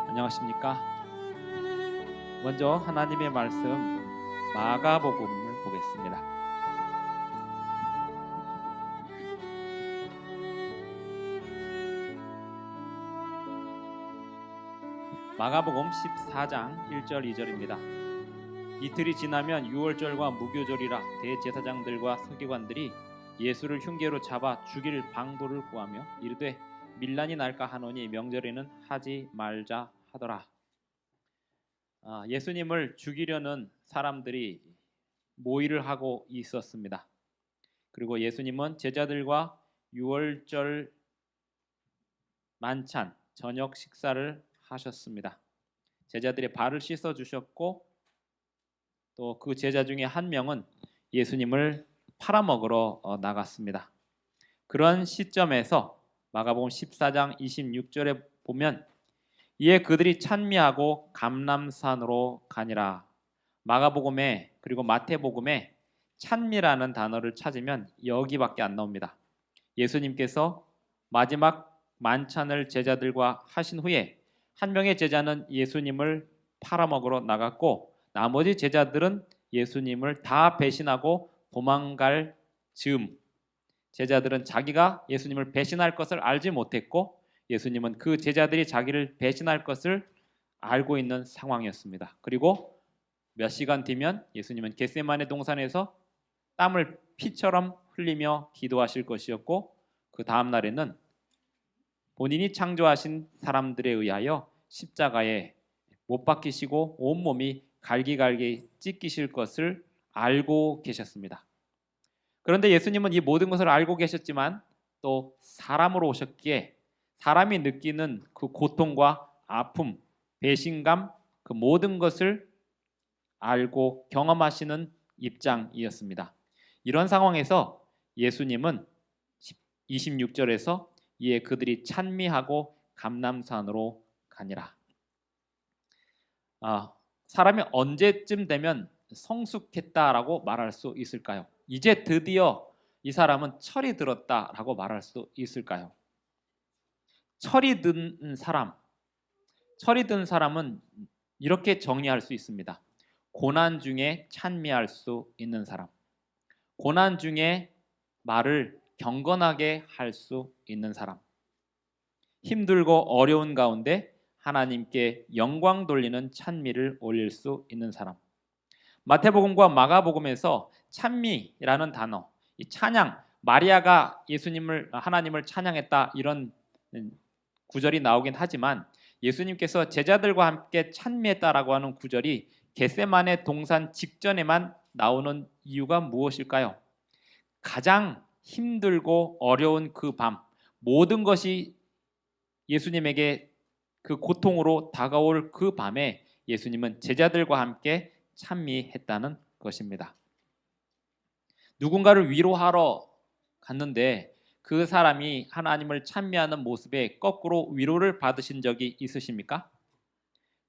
안녕하십니까? 먼저 하나님의 말씀 마가복음을 보겠습니다. 마가복음 14장 1절 2절입니다. 이틀이 지나면 유월절과 무교절이라 대제사장들과 서기관들이 예수를 흉계로 잡아 죽일 방도를 구하며 이르되 밀란이 날까 하노니 명절에는 하지 말자 하더라. 예수님을 죽이려는 사람들이 모의를 하고 있었습니다. 그리고 예수님은 제자들과 유월절 만찬 저녁 식사를 하셨습니다. 제자들의 발을 씻어 주셨고 또 그 제자 중에 한 명은 예수님을 팔아먹으러 나갔습니다. 그런 시점에서 마가복음 14장 26절에 보면 이에 그들이 찬미하고 감람산으로 가니라. 마가복음에 그리고 마태복음에 찬미라는 단어를 찾으면 여기밖에 안 나옵니다. 예수님께서 마지막 만찬을 제자들과 하신 후에 한 명의 제자는 예수님을 팔아먹으러 나갔고 나머지 제자들은 예수님을 다 배신하고 도망갈 즈음 제자들은 자기가 예수님을 배신할 것을 알지 못했고 예수님은 그 제자들이 자기를 배신할 것을 알고 있는 상황이었습니다. 그리고 몇 시간 뒤면 예수님은 겟세마네 동산에서 땀을 피처럼 흘리며 기도하실 것이었고 그 다음 날에는 본인이 창조하신 사람들에 의하여 십자가에 못 박히시고 온몸이 갈기갈기 찢기실 것을 알고 계셨습니다. 그런데 예수님은 이 모든 것을 알고 계셨지만 또 사람으로 오셨기에 사람이 느끼는 그 고통과 아픔, 배신감, 그 모든 것을 알고 경험하시는 입장이었습니다. 이런 상황에서 예수님은 26절에서 이에 그들이 찬미하고 감람산으로 가니라. 사람이 언제쯤 되면 성숙했다라고 말할 수 있을까요? 이제 드디어 이 사람은 철이 들었다라고 말할 수 있을까요? 철이 든 사람은 이렇게 정리할 수 있습니다. 고난 중에 찬미할 수 있는 사람, 고난 중에 말을 경건하게 할 수 있는 사람, 힘들고 어려운 가운데 하나님께 영광 돌리는 찬미를 올릴 수 있는 사람. 마태복음과 마가복음에서 찬미라는 단어, 이 찬양, 마리아가 하나님을 찬양했다 이런 구절이 나오긴 하지만 예수님께서 제자들과 함께 찬미했다라고 하는 구절이 겟세마네 동산 직전에만 나오는 이유가 무엇일까요? 가장 힘들고 어려운 그 밤, 모든 것이 예수님에게 그 고통으로 다가올 그 밤에 예수님은 제자들과 함께 찬미했다는 것입니다. 누군가를 위로하러 갔는데 그 사람이 하나님을 찬미하는 모습에 거꾸로 위로를 받으신 적이 있으십니까?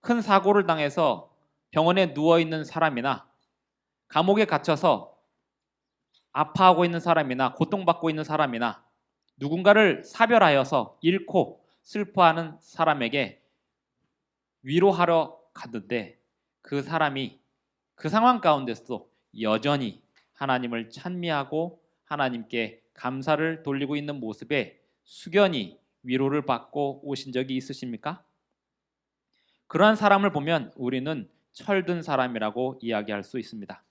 큰 사고를 당해서 병원에 누워있는 사람이나 감옥에 갇혀서 아파하고 있는 사람이나 고통받고 있는 사람이나 누군가를 사별하여서 잃고 슬퍼하는 사람에게 위로하러 갔는데 그 사람이 그 상황 가운데서도 여전히 하나님을 찬미하고 하나님께 감사를 돌리고 있는 모습에 숙연히 위로를 받고 오신 적이 있으십니까? 그러한 사람을 보면 우리는 철든 사람이라고 이야기할 수 있습니다.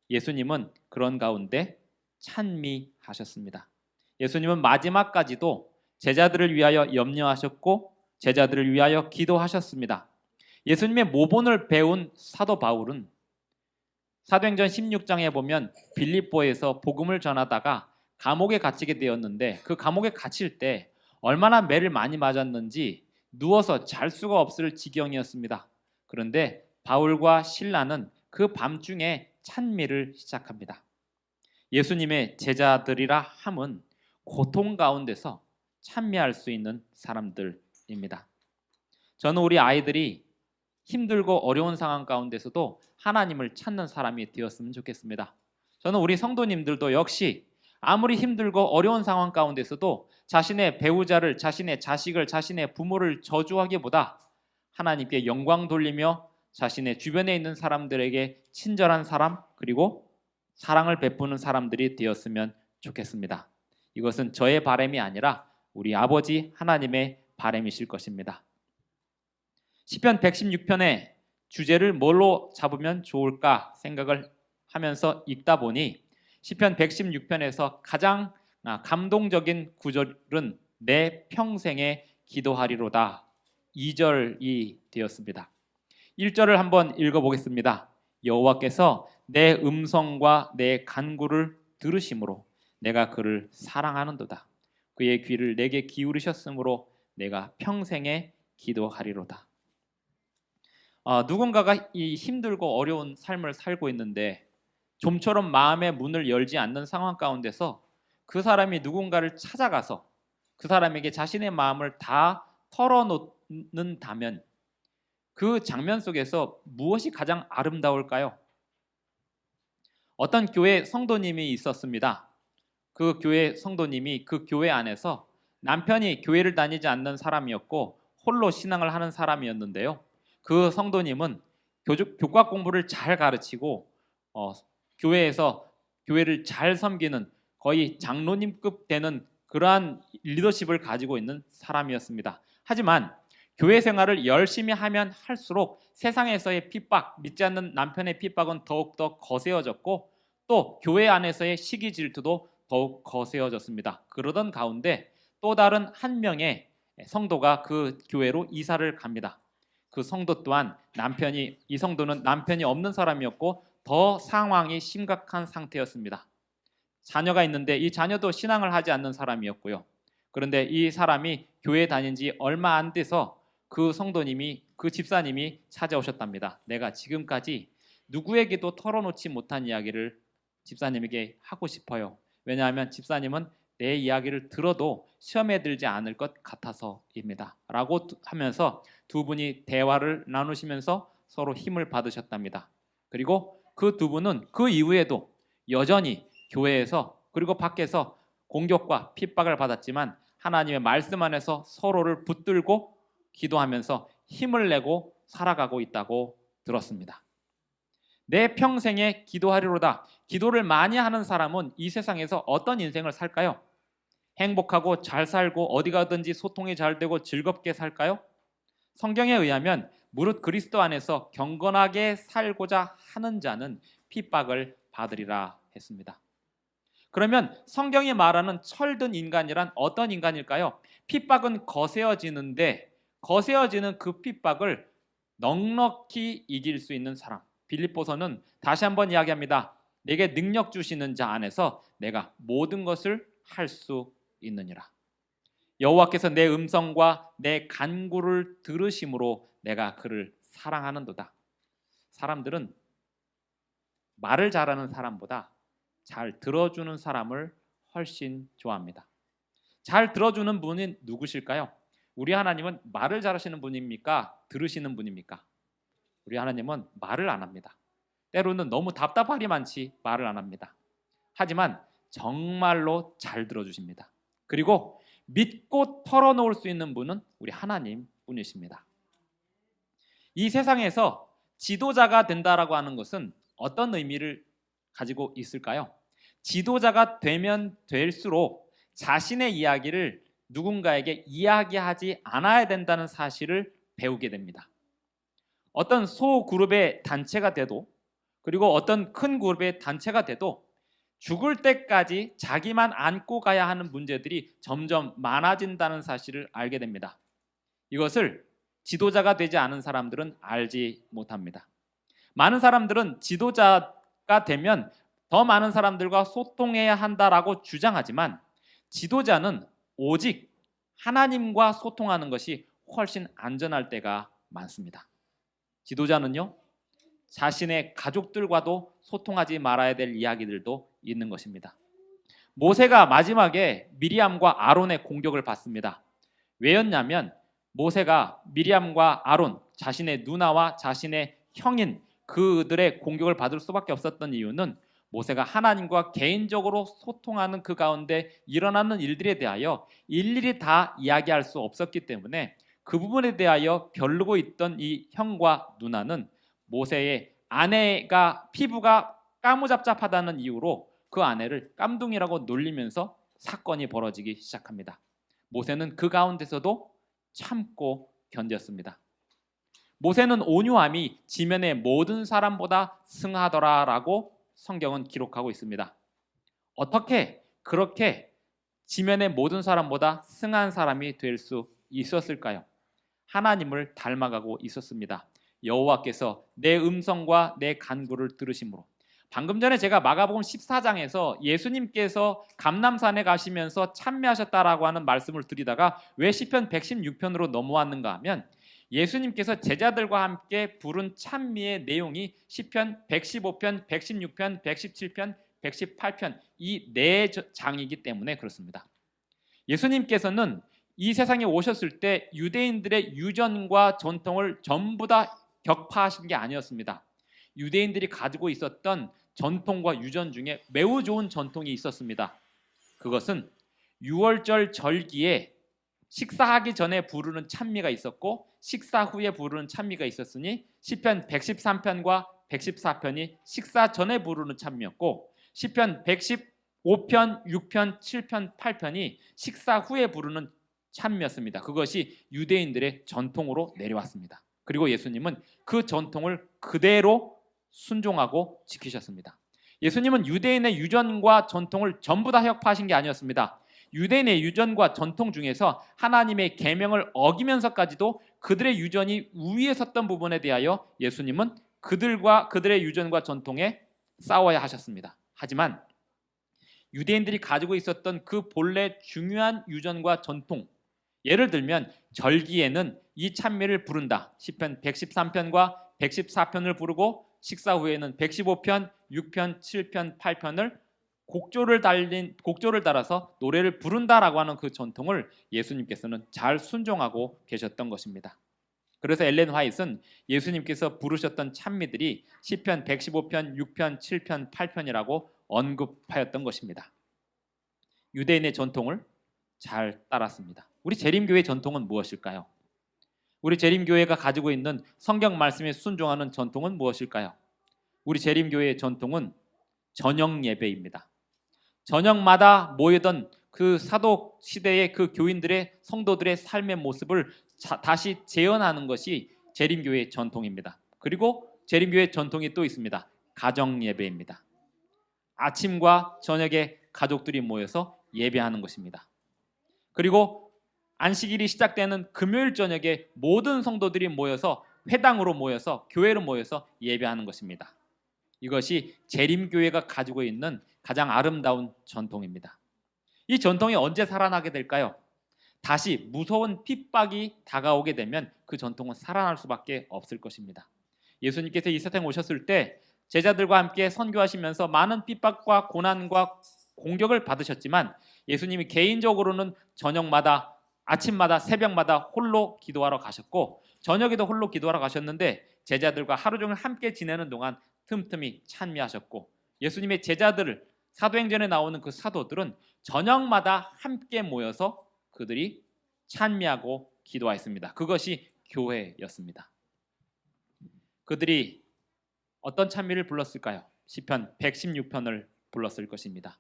예수님은 그런 가운데 찬미하셨습니다. 예수님은 마지막까지도 제자들을 위하여 염려하셨고 제자들을 위하여 기도하셨습니다. 예수님의 모본을 배운 사도 바울은 사도행전 16장에 보면 빌립보에서 복음을 전하다가 감옥에 갇히게 되었는데 그 감옥에 갇힐 때 얼마나 매를 많이 맞았는지 누워서 잘 수가 없을 지경이었습니다. 그런데 바울과 실라는 그 밤중에 찬미를 시작합니다. 예수님의 제자들이라 함은 고통 가운데서 찬미할 수 있는 사람들입니다. 저는 우리 아이들이 힘들고 어려운 상황 가운데서도 하나님을 찾는 사람이 되었으면 좋겠습니다. 저는 우리 성도님들도 역시 아무리 힘들고 어려운 상황 가운데서도 자신의 배우자를, 자신의 자식을, 자신의 부모를 저주하기보다 하나님께 영광 돌리며 자신의 주변에 있는 사람들에게 친절한 사람 그리고 사랑을 베푸는 사람들이 되었으면 좋겠습니다. 이것은 저의 바람이 아니라 우리 아버지 하나님의 바람이실 것입니다. 시편 116편의 주제를 뭘로 잡으면 좋을까 생각을 하면서 읽다 보니 시편 116편에서 가장 감동적인 구절은 내 평생에 기도하리로다 2절이 되었습니다. 1절을 한번 읽어보겠습니다. 여호와께서 내 음성과 내 간구를 들으심으로 내가 그를 사랑하는도다. 그의 귀를 내게 기울이셨으므로 내가 평생에 기도하리로다. 누군가가 이 힘들고 어려운 삶을 살고 있는데 좀처럼 마음의 문을 열지 않는 상황 가운데서 그 사람이 누군가를 찾아가서 그 사람에게 자신의 마음을 다 털어놓는다면 그 장면 속에서 무엇이 가장 아름다울까요? 어떤 교회 성도님이 있었습니다. 그 교회 성도님이 그 교회 안에서 남편이 교회를 다니지 않는 사람이었고 홀로 신앙을 하는 사람이었는데요. 그 성도님은 교과 공부를 잘 가르치고 교회에서 교회를 잘 섬기는 거의 장로님급 되는 그러한 리더십을 가지고 있는 사람이었습니다. 하지만 교회 생활을 열심히 하면 할수록 세상에서의 핍박, 믿지 않는 남편의 핍박은 더욱더 거세어졌고 또 교회 안에서의 시기 질투도 더욱 거세어졌습니다. 그러던 가운데 또 다른 한 명의 성도가 그 교회로 이사를 갑니다. 그 성도 또한 이 성도는 남편이 없는 사람이었고 더 상황이 심각한 상태였습니다. 자녀가 있는데 이 자녀도 신앙을 하지 않는 사람이었고요. 그런데 이 사람이 교회 다닌 지 얼마 안 돼서 그 집사님이 찾아오셨답니다. 내가 지금까지 누구에게도 털어놓지 못한 이야기를 집사님에게 하고 싶어요. 왜냐하면 집사님은 내 이야기를 들어도 시험에 들지 않을 것 같아서입니다. 라고 하면서 두 분이 대화를 나누시면서 서로 힘을 받으셨답니다. 그리고 그 두 분은 그 이후에도 여전히 교회에서 그리고 밖에서 공격과 핍박을 받았지만 하나님의 말씀 안에서 서로를 붙들고 기도하면서 힘을 내고 살아가고 있다고 들었습니다. 내 평생에 기도하리로다. 기도를 많이 하는 사람은 이 세상에서 어떤 인생을 살까요? 행복하고 잘 살고 어디 가든지 소통이 잘 되고 즐겁게 살까요? 성경에 의하면 무릇 그리스도 안에서 경건하게 살고자 하는 자는 핍박을 받으리라 했습니다. 그러면 성경이 말하는 철든 인간이란 어떤 인간일까요? 핍박은 거세어지는데 거세어지는 그 핍박을 넉넉히 이길 수 있는 사람. 빌립보서는 다시 한번 이야기합니다. 내게 능력 주시는 자 안에서 내가 모든 것을 할 수 있느니라. 여호와께서 내 음성과 내 간구를 들으심으로 내가 그를 사랑하는도다. 사람들은 말을 잘하는 사람보다 잘 들어주는 사람을 훨씬 좋아합니다. 잘 들어주는 분이 누구실까요? 우리 하나님은 말을 잘하시는 분입니까? 들으시는 분입니까? 우리 하나님은 말을 안 합니다. 때로는 너무 답답하리 많지 말을 안 합니다. 하지만 정말로 잘 들어주십니다. 그리고 믿고 털어놓을 수 있는 분은 우리 하나님 분이십니다. 이 세상에서 지도자가 된다라고 하는 것은 어떤 의미를 가지고 있을까요? 지도자가 되면 될수록 자신의 이야기를 누군가에게 이야기하지 않아야 된다는 사실을 배우게 됩니다. 어떤 소그룹의 단체가 돼도 그리고 어떤 큰 그룹의 단체가 돼도 죽을 때까지 자기만 안고 가야 하는 문제들이 점점 많아진다는 사실을 알게 됩니다. 이것을 지도자가 되지 않은 사람들은 알지 못합니다. 많은 사람들은 지도자가 되면 더 많은 사람들과 소통해야 한다라고 주장하지만 지도자는 오직 하나님과 소통하는 것이 훨씬 안전할 때가 많습니다. 지도자는요, 자신의 가족들과도 소통하지 말아야 될 이야기들도 있는 것입니다. 모세가 마지막에 미리암과 아론의 공격을 받습니다. 왜였냐면 모세가 미리암과 아론, 자신의 누나와 자신의 형인 그들의 공격을 받을 수밖에 없었던 이유는 모세가 하나님과 개인적으로 소통하는 그 가운데 일어나는 일들에 대하여 일일이 다 이야기할 수 없었기 때문에 그 부분에 대하여 벼르고 있던 이 형과 누나는 모세의 아내가 피부가 까무잡잡하다는 이유로 그 아내를 깜둥이라고 놀리면서 사건이 벌어지기 시작합니다. 모세는 그 가운데서도 참고 견뎠습니다. 모세는 온유함이 지면의 모든 사람보다 승하더라라고 성경은 기록하고 있습니다. 어떻게 그렇게 지면의 모든 사람보다 승한 사람이 될 수 있었을까요? 하나님을 닮아가고 있었습니다. 여호와께서 내 음성과 내 간구를 들으심으로. 방금 전에 제가 마가복음 14장에서 예수님께서 감람산에 가시면서 찬미하셨다라고 하는 말씀을 드리다가 왜 시편 116편으로 넘어왔는가 하면 예수님께서 제자들과 함께 부른 찬미의 내용이 시편 115편, 116편, 117편, 118편 이 네 장이기 때문에 그렇습니다. 예수님께서는 이 세상에 오셨을 때 유대인들의 유전과 전통을 전부 다 격파하신 게 아니었습니다. 유대인들이 가지고 있었던 전통과 유전 중에 매우 좋은 전통이 있었습니다. 그것은 유월절 절기에 식사하기 전에 부르는 찬미가 있었고 식사 후에 부르는 찬미가 있었으니 시편 113편과 114편이 식사 전에 부르는 찬미였고 시편 115편, 6편, 7편, 8편이 식사 후에 부르는 찬미였습니다. 그것이 유대인들의 전통으로 내려왔습니다. 그리고 예수님은 그 전통을 그대로 순종하고 지키셨습니다. 예수님은 유대인의 유전과 전통을 전부 다 혁파하신 게 아니었습니다. 유대인의 유전과 전통 중에서 하나님의 계명을 어기면서까지도 그들의 유전이 우위에 섰던 부분에 대하여 예수님은 그들의 유전과 전통에 싸워야 하셨습니다. 하지만 유대인들이 가지고 있었던 그 본래 중요한 유전과 전통, 예를 들면 절기에는 이 찬미를 부른다. 시편 113편과 114편을 부르고 식사 후에는 115편, 6편, 7편, 8편을 곡조를 달아서 노래를 부른다라고 하는 그 전통을 예수님께서는 잘 순종하고 계셨던 것입니다. 그래서 엘렌 화이트는 예수님께서 부르셨던 찬미들이 시편 115편, 6편, 7편, 8편이라고 언급하였던 것입니다. 유대인의 전통을 잘 따랐습니다. 우리 재림교회 전통은 무엇일까요? 우리 재림교회가 가지고 있는 성경 말씀에 순종하는 전통은 무엇일까요? 우리 재림교회의 전통은 저녁 예배입니다. 저녁마다 모이던 그 사도 시대의 그 교인들의 성도들의 삶의 모습을 다시 재현하는 것이 재림교회의 전통입니다. 그리고 재림교회의 전통이 또 있습니다. 가정 예배입니다. 아침과 저녁에 가족들이 모여서 예배하는 것입니다. 그리고 안식일이 시작되는 금요일 저녁에 모든 성도들이 모여서 회당으로 모여서 교회로 모여서 예배하는 것입니다. 이것이 재림교회가 가지고 있는 가장 아름다운 전통입니다. 이 전통이 언제 살아나게 될까요? 다시 무서운 핍박이 다가오게 되면 그 전통은 살아날 수밖에 없을 것입니다. 예수님께서 이 세상에 오셨을 때 제자들과 함께 선교하시면서 많은 핍박과 고난과 공격을 받으셨지만 예수님이 개인적으로는 저녁마다 아침마다 새벽마다 홀로 기도하러 가셨고 저녁에도 홀로 기도하러 가셨는데 제자들과 하루 종일 함께 지내는 동안 틈틈이 찬미하셨고 예수님의 제자들을 사도행전에 나오는 그 사도들은 저녁마다 함께 모여서 그들이 찬미하고 기도하였습니다. 그것이 교회였습니다. 그들이 어떤 찬미를 불렀을까요? 시편 116편을 불렀을 것입니다.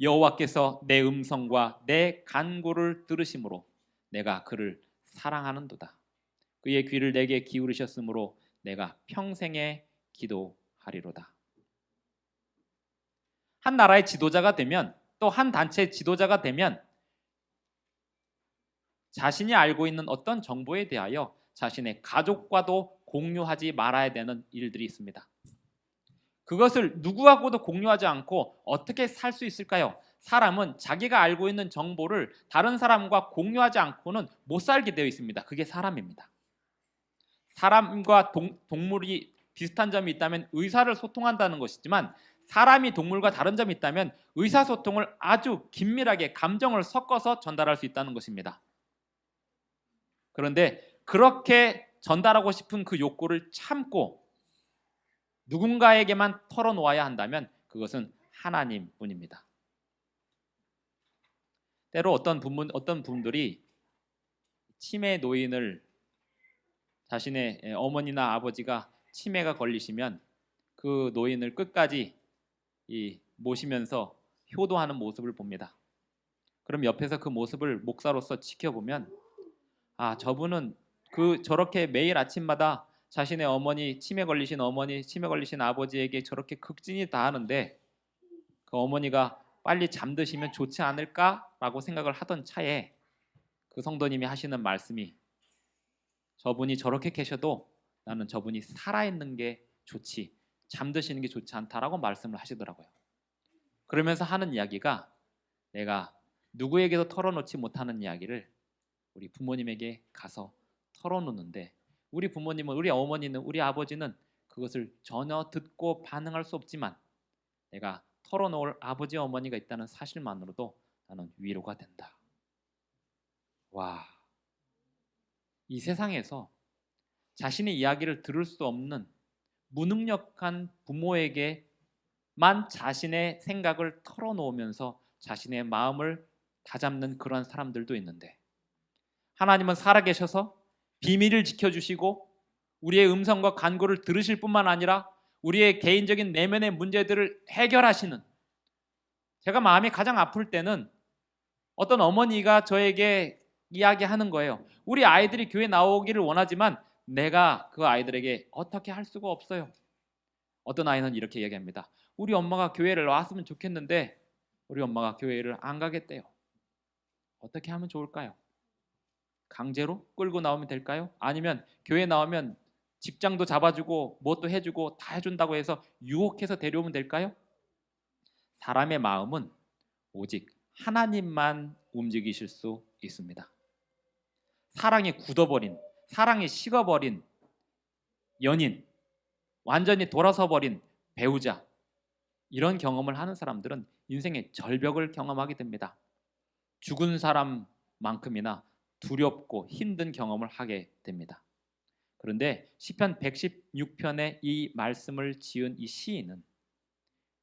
여호와께서 내 음성과 내 간구를 들으심으로 내가 그를 사랑하는도다. 그의 귀를 내게 기울이셨으므로 내가 평생에 기도하리로다. 한 나라의 지도자가 되면 또 한 단체의 지도자가 되면 자신이 알고 있는 어떤 정보에 대하여 자신의 가족과도 공유하지 말아야 되는 일들이 있습니다. 그것을 누구하고도 공유하지 않고 어떻게 살 수 있을까요? 사람은 자기가 알고 있는 정보를 다른 사람과 공유하지 않고는 못 살게 되어 있습니다. 그게 사람입니다. 사람과 동물이 비슷한 점이 있다면 의사를 소통한다는 것이지만 사람이 동물과 다른 점이 있다면 의사소통을 아주 긴밀하게 감정을 섞어서 전달할 수 있다는 것입니다. 그런데 그렇게 전달하고 싶은 그 욕구를 참고 누군가에게만 털어놓아야 한다면 그것은 하나님뿐입니다. 때로 어떤 분들이 치매 노인을 자신의 어머니나 아버지가 치매가 걸리시면 그 노인을 끝까지 모시면서 효도하는 모습을 봅니다. 그럼 옆에서 그 모습을 목사로서 지켜보면 저분은 저렇게 매일 아침마다 자신의 어머니, 치매 걸리신 어머니, 치매 걸리신 아버지에게 저렇게 극진히 다하는데 그 어머니가 빨리 잠드시면 좋지 않을까라고 생각을 하던 차에 그 성도님이 하시는 말씀이 저분이 저렇게 계셔도 나는 저분이 살아있는 게 좋지 잠드시는 게 좋지 않다라고 말씀을 하시더라고요. 그러면서 하는 이야기가 내가 누구에게도 털어놓지 못하는 이야기를 우리 부모님에게 가서 털어놓는데 우리 부모님은, 우리 어머니는, 우리 아버지는 그것을 전혀 듣고 반응할 수 없지만 내가 털어놓을 아버지 어머니가 있다는 사실만으로도 나는 위로가 된다. 와, 이 세상에서 자신의 이야기를 들을 수 없는 무능력한 부모에게만 자신의 생각을 털어놓으면서 자신의 마음을 다잡는 그런 사람들도 있는데 하나님은 살아계셔서 비밀을 지켜주시고 우리의 음성과 간구를 들으실 뿐만 아니라 우리의 개인적인 내면의 문제들을 해결하시는, 제가 마음이 가장 아플 때는 어떤 어머니가 저에게 이야기하는 거예요. 우리 아이들이 교회 나오기를 원하지만 내가 그 아이들에게 어떻게 할 수가 없어요. 어떤 아이는 이렇게 얘기합니다. 우리 엄마가 교회를 나왔으면 좋겠는데 우리 엄마가 교회를 안 가겠대요. 어떻게 하면 좋을까요? 강제로 끌고 나오면 될까요? 아니면 교회 나오면 직장도 잡아주고 뭣도 해주고 다 해준다고 해서 유혹해서 데려오면 될까요? 사람의 마음은 오직 하나님만 움직이실 수 있습니다. 사랑이 굳어버린, 사랑이 식어버린 연인, 완전히 돌아서버린 배우자, 이런 경험을 하는 사람들은 인생의 절벽을 경험하게 됩니다. 죽은 사람만큼이나 두렵고 힘든 경험을 하게 됩니다. 그런데 시편 116편의 이 말씀을 지은 이 시인은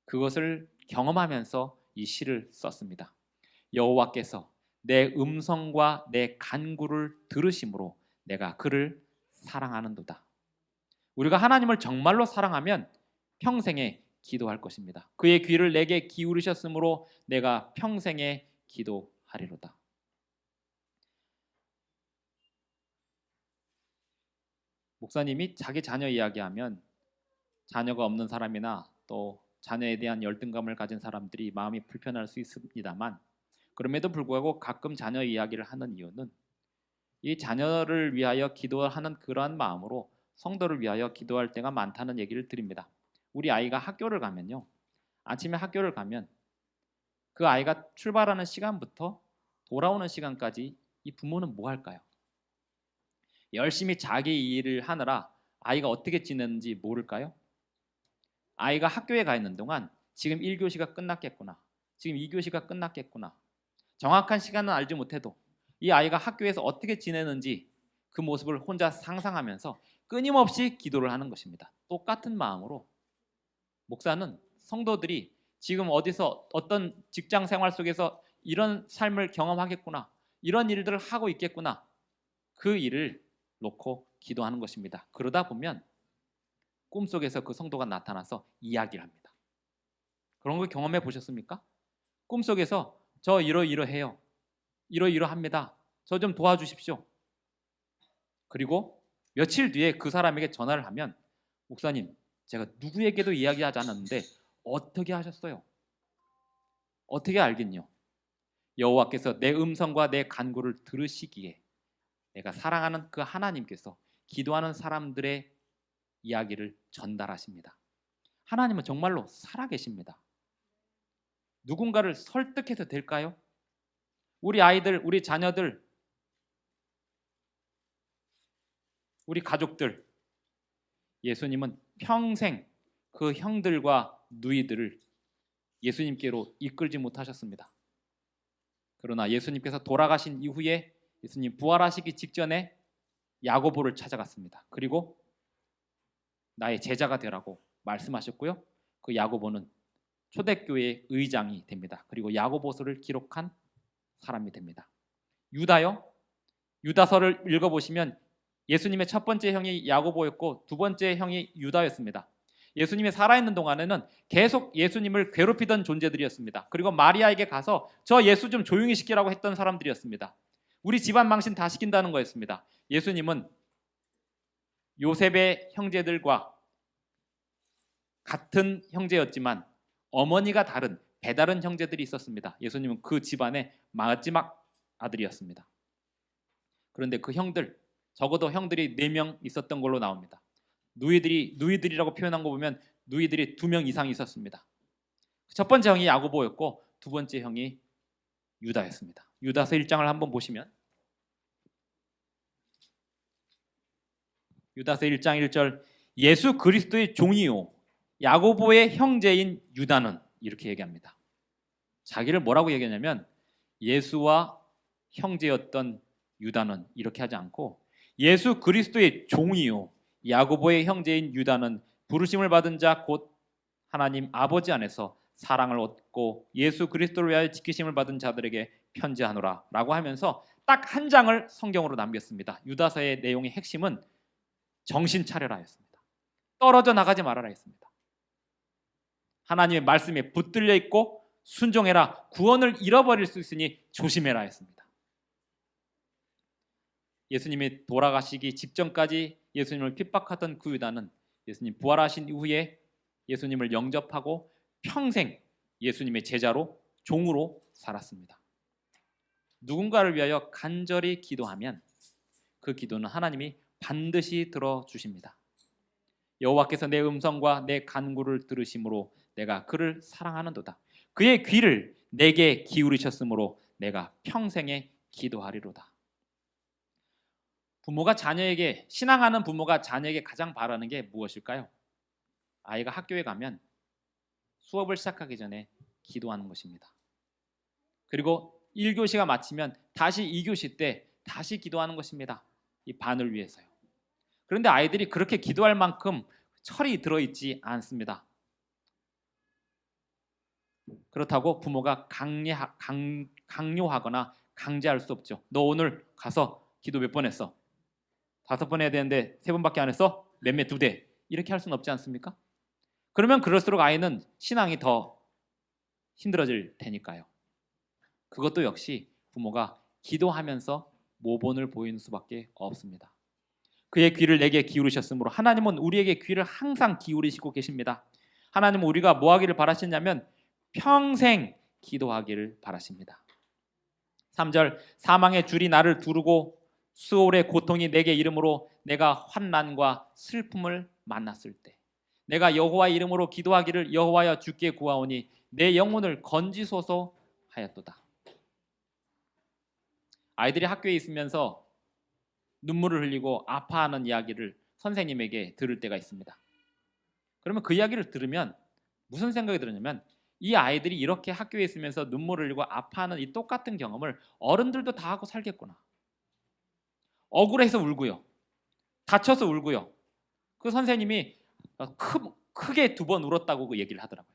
그것을 경험하면서 이 시를 썼습니다. 여호와께서 내 음성과 내 간구를 들으심으로 내가 그를 사랑하는도다. 우리가 하나님을 정말로 사랑하면 평생에 기도할 것입니다. 그의 귀를 내게 기울이셨으므로 내가 평생에 기도하리로다. 목사님이 자기 자녀 이야기하면 자녀가 없는 사람이나 또 자녀에 대한 열등감을 가진 사람들이 마음이 불편할 수 있습니다만 그럼에도 불구하고 가끔 자녀 이야기를 하는 이유는 이 자녀를 위하여 기도하는 그러한 마음으로 성도를 위하여 기도할 때가 많다는 얘기를 드립니다. 우리 아이가 학교를 가면요, 아침에 학교를 가면 그 아이가 출발하는 시간부터 돌아오는 시간까지 이 부모는 뭐 할까요? 열심히 자기 일을 하느라 아이가 어떻게 지내는지 모를까요? 아이가 학교에 가 있는 동안 지금 1교시가 끝났겠구나, 지금 2교시가 끝났겠구나, 정확한 시간은 알지 못해도 이 아이가 학교에서 어떻게 지내는지 그 모습을 혼자 상상하면서 끊임없이 기도를 하는 것입니다. 똑같은 마음으로 목사는 성도들이 지금 어디서 어떤 직장 생활 속에서 이런 삶을 경험하겠구나, 이런 일들을 하고 있겠구나, 그 일을 놓고 기도하는 것입니다. 그러다 보면 꿈속에서 그 성도가 나타나서 이야기를 합니다. 그런 거 경험해 보셨습니까? 꿈속에서 저 이러이러해요, 이러이러합니다, 저 좀 도와주십시오. 그리고 며칠 뒤에 그 사람에게 전화를 하면 목사님, 제가 누구에게도 이야기하지 않았는데 어떻게 하셨어요? 어떻게 알겠뇨? 여호와께서 내 음성과 내 간구를 들으시기에 내가 사랑하는 그 하나님께서 기도하는 사람들의 이야기를 전달하십니다. 하나님은 정말로 살아계십니다. 누군가를 설득해서 될까요? 우리 아이들, 우리 자녀들, 우리 가족들, 예수님은 평생 그 형들과 누이들을 예수님께로 이끌지 못하셨습니다. 그러나 예수님께서 돌아가신 이후에 예수님 부활하시기 직전에 야고보를 찾아갔습니다. 그리고 나의 제자가 되라고 말씀하셨고요. 그 야고보는 초대교회의 의장이 됩니다. 그리고 야고보서를 기록한 사람이 됩니다. 유다요, 유다서를 읽어보시면 예수님의 첫 번째 형이 야고보였고 두 번째 형이 유다였습니다. 예수님이 살아있는 동안에는 계속 예수님을 괴롭히던 존재들이었습니다. 그리고 마리아에게 가서 저 예수 좀 조용히 시키라고 했던 사람들이었습니다. 우리 집안 망신 다 시킨다는 거였습니다. 예수님은 요셉의 형제들과 같은 형제였지만 어머니가 다른 배다른 형제들이 있었습니다. 예수님은 그 집안의 마지막 아들이었습니다. 그런데 그 형들, 적어도 형들이 4명 있었던 걸로 나옵니다. 누이들이라고 표현한 거 보면 누이들이 2명 이상 있었습니다. 첫 번째 형이 야고보였고 두 번째 형이 유다였습니다. 유다서 1장을 한번 보시면 유다서 1장 1절 예수 그리스도의 종이요 야고보의 형제인 유다는 이렇게 얘기합니다. 자기를 뭐라고 얘기하냐면 예수와 형제였던 유다는 이렇게 하지 않고 예수 그리스도의 종이요 야고보의 형제인 유다는 부르심을 받은 자 곧 하나님 아버지 안에서 사랑을 얻고 예수 그리스도를 위하여 지키심을 받은 자들에게 편지하노라 라고 하면서 딱 한 장을 성경으로 남겼습니다. 유다서의 내용의 핵심은 정신 차려라 했습니다. 떨어져 나가지 말아라 했습니다. 하나님의 말씀에 붙들려 있고 순종해라. 구원을 잃어버릴 수 있으니 조심해라 했습니다. 예수님이 돌아가시기 직전까지 예수님을 핍박하던 그 유다는 예수님 부활하신 이후에 예수님을 영접하고 평생 예수님의 제자로 종으로 살았습니다. 누군가를 위하여 간절히 기도하면 그 기도는 하나님이 반드시 들어주십니다. 여호와께서 내 음성과 내 간구를 들으심으로 내가 그를 사랑하는도다. 그의 귀를 내게 기울이셨으므로 내가 평생에 기도하리로다. 부모가 자녀에게 신앙하는 부모가 자녀에게 가장 바라는 게 무엇일까요? 아이가 학교에 가면 수업을 시작하기 전에 기도하는 것입니다. 그리고 1교시가 마치면 다시 2교시 때 다시 기도하는 것입니다. 이 반을 위해서요. 그런데 아이들이 그렇게 기도할 만큼 철이 들어있지 않습니다. 그렇다고 부모가 강요하거나 강제할 수 없죠. 너 오늘 가서 기도 몇 번 했어? 5번 해야 되는데 3번밖에 안 했어? 몇몇 2대 이렇게 할 수는 없지 않습니까? 그러면 그럴수록 아이는 신앙이 더 힘들어질 테니까요. 그것도 역시 부모가 기도하면서 모본을 보이는 수밖에 없습니다. 그의 귀를 내게 기울이셨으므로 하나님은 우리에게 귀를 항상 기울이시고 계십니다. 하나님은 우리가 뭐 하기를 바라시냐면 평생 기도하기를 바라십니다. 3절 사망의 줄이 나를 두르고 수월의 고통이 내게 이름으로 내가 환난과 슬픔을 만났을 때 내가 여호와의 이름으로 기도하기를 여호와여 주께 구하오니 내 영혼을 건지소서 하였도다. 아이들이 학교에 있으면서 눈물을 흘리고 아파하는 이야기를 선생님에게 들을 때가 있습니다. 그러면 그 이야기를 들으면 무슨 생각이 들었냐면 이 아이들이 이렇게 학교에 있으면서 눈물을 흘리고 아파하는 이 똑같은 경험을 어른들도 다 하고 살겠구나. 억울해서 울고요. 다쳐서 울고요. 그 선생님이 크게 2번 울었다고 그 얘기를 하더라고요.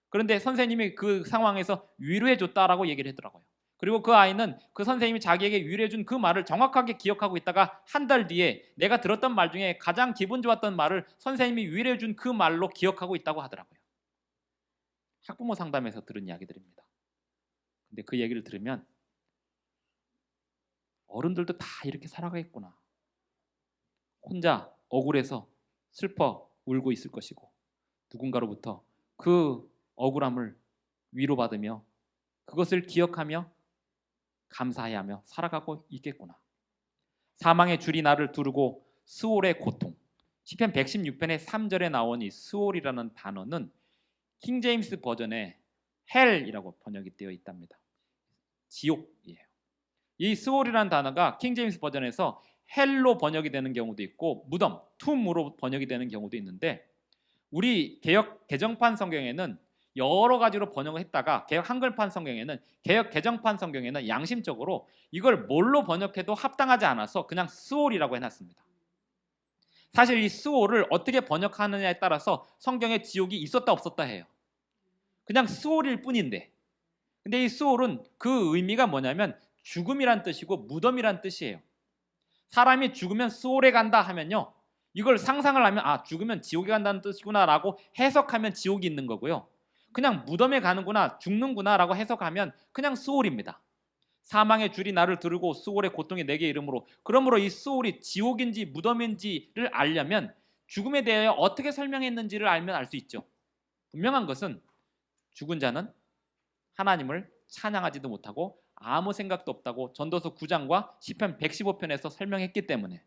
그런데 선생님이 그 상황에서 위로해 줬다라고 얘기를 하더라고요. 그리고 그 아이는 그 선생님이 자기에게 위로해 준 그 말을 정확하게 기억하고 있다가 한 달 뒤에 내가 들었던 말 중에 가장 기분 좋았던 말을 선생님이 위로해 준 그 말로 기억하고 있다고 하더라고요. 학부모 상담에서 들은 이야기들입니다. 근데 그 얘기를 들으면 어른들도 다 이렇게 살아가겠구나. 혼자 억울해서 슬퍼 울고 있을 것이고 누군가로부터 그 억울함을 위로받으며 그것을 기억하며 감사해하며 살아가고 있겠구나. 사망의 줄이 나를 두르고 스올의 고통. 시편 116편의 3절에 나온 이 스올이라는 단어는 킹제임스 버전에 헬이라고 번역이 되어 있답니다. 지옥이에요. 이 스올이라는 단어가 킹제임스 버전에서 헬로 번역이 되는 경우도 있고 무덤, 툼으로 번역이 되는 경우도 있는데 우리 개역 개정판 성경에는 여러 가지로 번역을 했다가 개역 한글판 성경에는 개역 개정판 성경에는 양심적으로 이걸 뭘로 번역해도 합당하지 않아서 그냥 스올이라고 해놨습니다. 사실 이 스올을 어떻게 번역하느냐에 따라서 성경에 지옥이 있었다 없었다 해요. 그냥 스올일 뿐인데 근데 이 스올은 그 의미가 뭐냐면 죽음이란 뜻이고 무덤이란 뜻이에요. 사람이 죽으면 수월에 간다 하면요, 이걸 상상을 하면 아, 죽으면 지옥에 간다는 뜻이구나 라고 해석하면 지옥이 있는 거고요, 그냥 무덤에 가는구나, 죽는구나 라고 해석하면 그냥 수월입니다. 사망의 줄이 나를 두르고 수월의 고통이 내게 이름으로. 그러므로 이 수월이 지옥인지 무덤인지를 알려면 죽음에 대하여 어떻게 설명했는지를 알면 알 수 있죠. 분명한 것은 죽은 자는 하나님을 찬양하지도 못하고 아무 생각도 없다고 전도서 9장과 시편 115편에서 설명했기 때문에,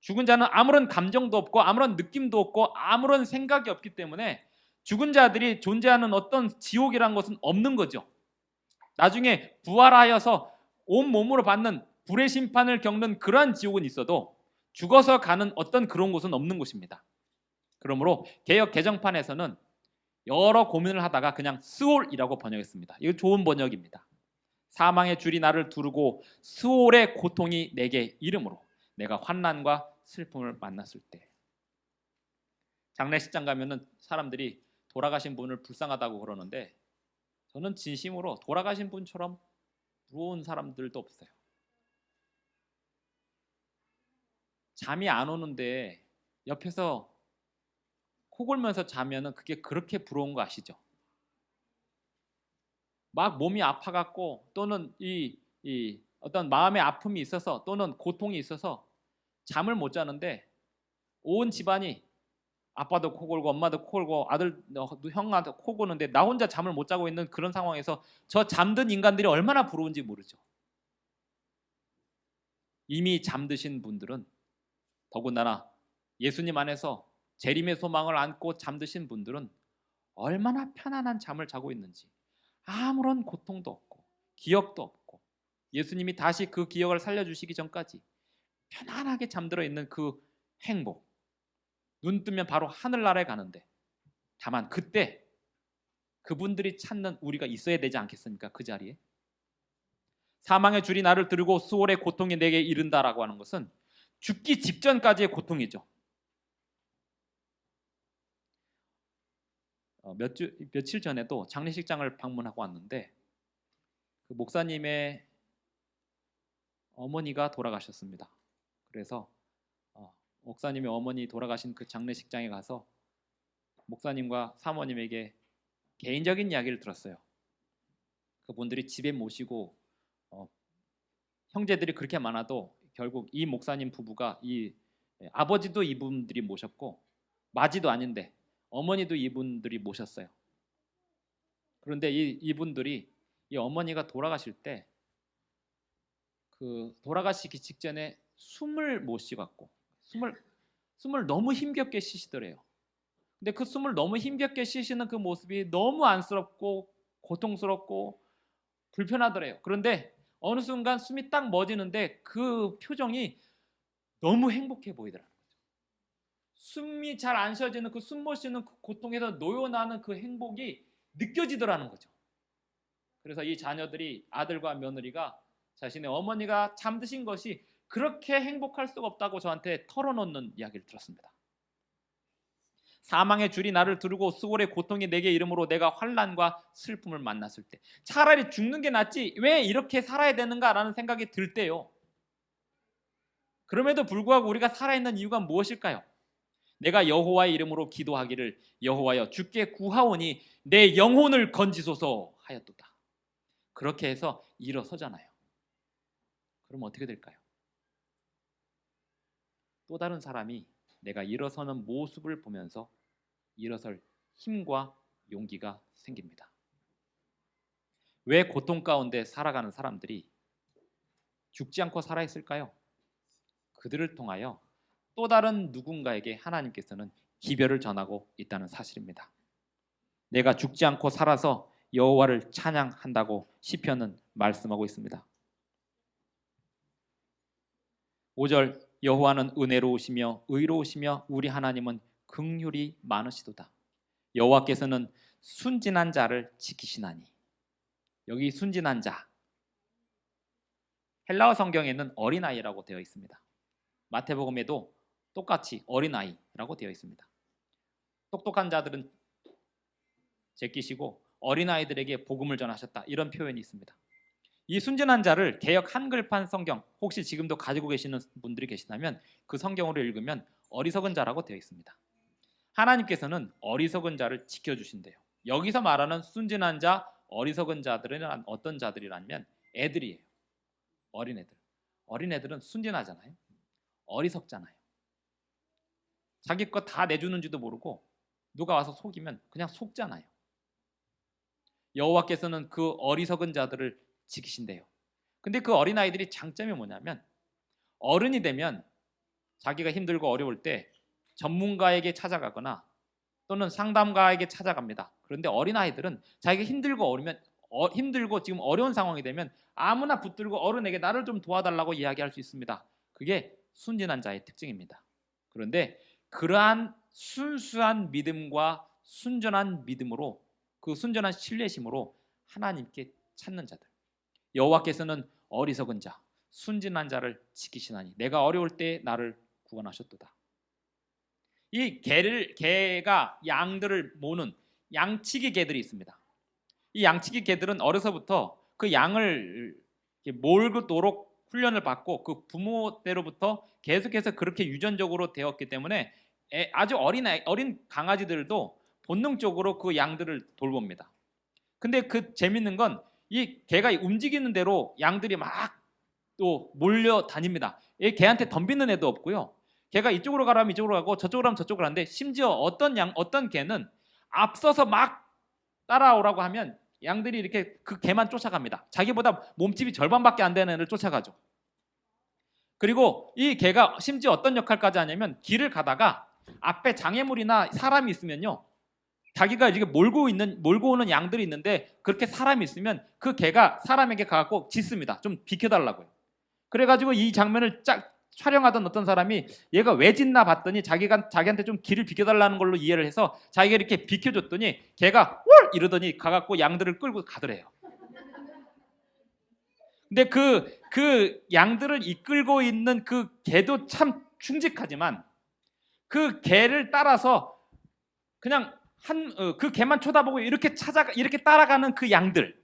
죽은 자는 아무런 감정도 없고 아무런 느낌도 없고 아무런 생각이 없기 때문에 죽은 자들이 존재하는 어떤 지옥이란 것은 없는 거죠. 나중에 부활하여서 온 몸으로 받는 불의 심판을 겪는 그러한 지옥은 있어도 죽어서 가는 어떤 그런 곳은 없는 곳입니다. 그러므로 개역 개정판에서는 여러 고민을 하다가 그냥 스올이라고 번역했습니다. 이거 좋은 번역입니다. 사망의 줄이 나를 두르고 스올의 고통이 내게 이름으로 내가 환난과 슬픔을 만났을 때. 장례식장 가면은 사람들이 돌아가신 분을 불쌍하다고 그러는데, 저는 진심으로 돌아가신 분처럼 부러운 사람들도 없어요. 잠이 안 오는데 옆에서 코 골면서 자면은 그게 그렇게 부러운 거 아시죠? 막 몸이 아파갖고 또는 이 어떤 마음의 아픔이 있어서 또는 고통이 있어서 잠을 못 자는데 온 집안이, 아빠도 코 골고 엄마도 코 골고 아들 형한테 코 고는데 나 혼자 잠을 못 자고 있는 그런 상황에서 저 잠든 인간들이 얼마나 부러운지 모르죠. 이미 잠드신 분들은, 더군다나 예수님 안에서 재림의 소망을 안고 잠드신 분들은 얼마나 편안한 잠을 자고 있는지, 아무런 고통도 없고 기억도 없고 예수님이 다시 그 기억을 살려주시기 전까지 편안하게 잠들어 있는 그 행복, 눈 뜨면 바로 하늘나라에 가는데, 다만 그때 그분들이 찾는 우리가 있어야 되지 않겠습니까? 그 자리에 사망의 줄이 나를 두르고 수월의 고통이 내게 이른다라고 하는 것은 죽기 직전까지의 고통이죠. 며칠 전에도 장례식장을 방문하고 왔는데 그 목사님의 어머니가 돌아가셨습니다. 그래서 목사님의 어머니 돌아가신 그 장례식장에 가서 목사님과 사모님에게 개인적인 이야기를 들었어요. 그분들이 집에 모시고 형제들이 그렇게 많아도 결국 이 목사님 부부가 아버지도 이분들이 모셨고 맞이도 아닌데 어머니도 이분들이 모셨어요. 그런데 이분들이 이 어머니가 돌아가실 때 그 돌아가시기 직전에 숨을 못 쉬갖고 숨을 너무 힘겹게 쉬시더래요. 근데 그 숨을 너무 힘겹게 쉬시는 그 모습이 너무 안쓰럽고 고통스럽고 불편하더래요. 그런데 어느 순간 숨이 딱 멎이는데 그 표정이 너무 행복해 보이더라고요. 숨이 잘 안 쉬어지는 그 숨 못 쉬는 그 고통에서 놓여나는 그 행복이 느껴지더라는 거죠. 그래서 이 자녀들이, 아들과 며느리가 자신의 어머니가 잠드신 것이 그렇게 행복할 수가 없다고 저한테 털어놓는 이야기를 들었습니다. 사망의 줄이 나를 두르고 수월의 고통이 내게 이름으로 내가 환난과 슬픔을 만났을 때, 차라리 죽는 게 낫지 왜 이렇게 살아야 되는가라는 생각이 들 때요, 그럼에도 불구하고 우리가 살아있는 이유가 무엇일까요? 내가 여호와의 이름으로 기도하기를 여호와여 주께 구하오니 내 영혼을 건지소서 하였도다. 그렇게 해서 일어서잖아요. 그럼 어떻게 될까요? 또 다른 사람이 내가 일어서는 모습을 보면서 일어설 힘과 용기가 생깁니다. 왜 고통 가운데 살아가는 사람들이 죽지 않고 살아있을까요? 그들을 통하여 또 다른 누군가에게 하나님께서는 기별을 전하고 있다는 사실입니다. 내가 죽지 않고 살아서 여호와를 찬양한다고 시편은 말씀하고 있습니다. 5절, 여호와는 은혜로우시며 의로우시며 우리 하나님은 긍휼이 많으시도다. 여호와께서는 순진한 자를 지키시나니. 여기 순진한 자, 헬라어 성경에는 어린아이라고 되어 있습니다. 마태복음에도 똑같이 어린아이라고 되어 있습니다. 똑똑한 자들은 제끼시고 어린아이들에게 복음을 전하셨다, 이런 표현이 있습니다. 이 순진한 자를 개역 한글판 성경 혹시 지금도 가지고 계시는 분들이 계시다면 그 성경으로 읽으면 어리석은 자라고 되어 있습니다. 하나님께서는 어리석은 자를 지켜주신대요. 여기서 말하는 순진한 자, 어리석은 자들은 어떤 자들이라면 애들이에요. 어린애들. 어린애들은 순진하잖아요. 어리석잖아요. 자기 거 다 내주는지도 모르고 누가 와서 속이면 그냥 속잖아요. 여호와께서는 그 어리석은 자들을 지키신대요. 근데 그 어린아이들이 장점이 뭐냐면 어른이 되면 자기가 힘들고 어려울 때 전문가에게 찾아가거나 또는 상담가에게 찾아갑니다. 그런데 어린아이들은 자기가 힘들고 지금 어려운 상황이 되면 아무나 붙들고 어른에게 나를 좀 도와달라고 이야기할 수 있습니다. 그게 순진한 자의 특징입니다. 그런데 그러한 순수한 믿음과 순전한 믿음으로 그 순전한 신뢰심으로 하나님께 찾는 자들, 여호와께서는 어리석은 자, 순진한 자를 지키시나니 내가 어려울 때 나를 구원하셨도다. 이 개가 양들을 모는 양치기 개들이 있습니다. 이 양치기 개들은 어려서부터 그 양을 몰도록 훈련을 받고 그 부모대로부터 계속해서 그렇게 유전적으로 되었기 때문에 아주 어린 강아지들도 본능적으로 그 양들을 돌봅니다. 근데 그 재밌는 건 이 개가 움직이는 대로 양들이 막 또 몰려 다닙니다. 이 개한테 덤비는 애도 없고요. 개가 이쪽으로 가라면 이쪽으로 가고 저쪽으로 가면 저쪽으로 가는데 심지어 어떤 개는 앞서서 막 따라오라고 하면 양들이 이렇게 그 개만 쫓아갑니다. 자기보다 몸집이 절반밖에 안 되는 애를 쫓아가죠. 그리고 이 개가 심지어 어떤 역할까지 하냐면 길을 가다가 앞에 장애물이나 사람이 있으면요. 자기가 이렇게 몰고 오는 양들이 있는데 그렇게 사람이 있으면 그 개가 사람에게 가갖고 짖습니다. 좀 비켜달라고요. 그래가지고 이 장면을 촬영하던 어떤 사람이 얘가 왜 짖나 봤더니 자기한테 좀 길을 비켜달라는 걸로 이해를 해서 자기가 이렇게 비켜줬더니 개가 월 이러더니 가갖고 양들을 끌고 가더래요. 근데 그 양들을 이끌고 있는 그 개도 참 충직하지만 그 개를 따라서 그냥 그 개만 쳐다보고 이렇게 따라가는 그 양들,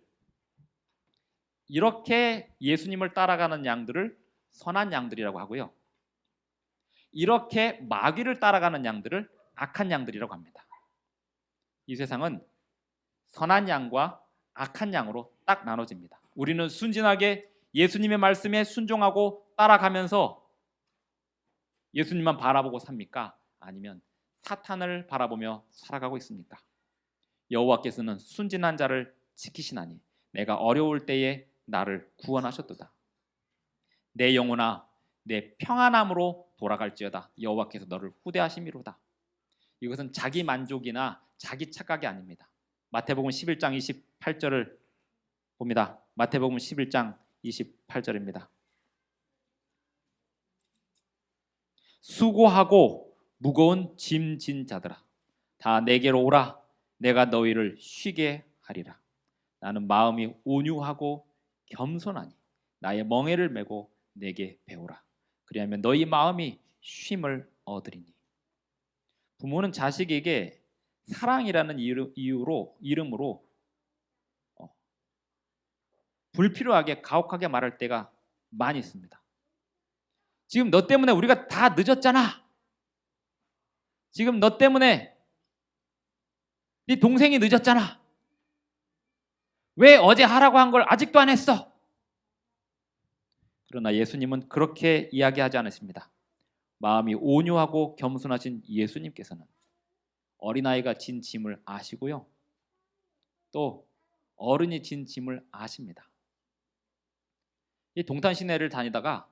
이렇게 예수님을 따라가는 양들을 선한 양들이라고 하고요. 이렇게 마귀를 따라가는 양들을 악한 양들이라고 합니다. 이 세상은 선한 양과 악한 양으로 딱 나눠집니다. 우리는 순진하게 예수님의 말씀에 순종하고 따라가면서 예수님만 바라보고 삽니까? 아니면 사탄을 바라보며 살아가고 있습니까? 여호와께서는 순진한 자를 지키시나니 내가 어려울 때에 나를 구원하셨도다. 내 영혼아 내 평안함으로 돌아갈지어다. 여호와께서 너를 후대하심이로다. 이것은 자기 만족이나 자기 착각이 아닙니다. 마태복음 11장 28절을 봅니다. 마태복음 11장 28절입니다. 수고하고 무거운 짐 진 자들아 다 내게로 오라. 내가 너희를 쉬게 하리라. 나는 마음이 온유하고 겸손하니 나의 멍에를 메고 내게 배우라. 그리하면 너희 마음이 쉼을 얻으리니. 부모는 자식에게 사랑이라는 이름으로 불필요하게 가혹하게 말할 때가 많이 있습니다. 지금 너 때문에 우리가 다 늦었잖아. 지금 너 때문에 네 동생이 늦었잖아. 왜 어제 하라고 한 걸 아직도 안 했어? 그러나 예수님은 그렇게 이야기하지 않으십니다. 마음이 온유하고 겸손하신 예수님께서는 어린아이가 진 짐을 아시고요. 또 어른이 진 짐을 아십니다. 이 동탄 시내를 다니다가